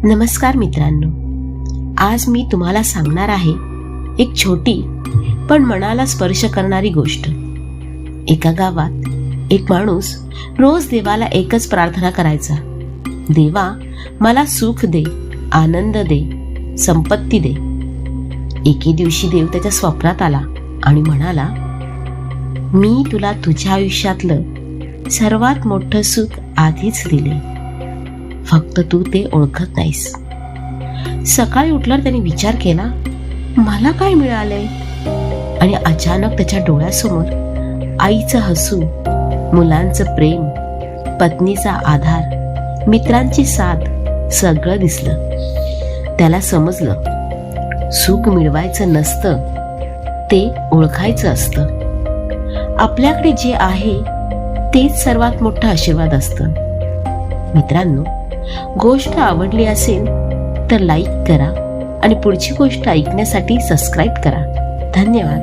नमस्कार मित्रांनो, आज मी तुम्हाला सांगणार आहे एक छोटी पण मनाला स्पर्श करणारी गोष्ट. एका गावात एक माणूस रोज देवाला एकच प्रार्थना करायचा, देवा मला सुख दे, आनंद दे, संपत्ती दे. एके दिवशी देव त्याच्या स्वप्नात आला आणि म्हणाला, मी तुला तुझ्या आयुष्यातलं सर्वात मोठं सुख आधीच दिले, फक्त तू ते ओळखत नाहीस. सकाळी उठल्यावर त्याने विचार केला, मला काय मिळालंय? आणि अचानक त्याच्या डोळ्यासमोर आईचं हसू, मुलांचं प्रेम, पत्नीचा आधार, मित्रांची साथ सगळं दिसलं. त्याला समजलं, सुख मिळवायचं नसतं, ते ओळखायचं असतं. आपल्याकडे जे आहे तेच सर्वात मोठा आशीर्वाद असतं. मित्रांनो, गोष्ट आवडली असेल तर लाईक करा आणि पुढची गोष्ट ऐकण्यासाठी सबस्क्राईब करा. धन्यवाद.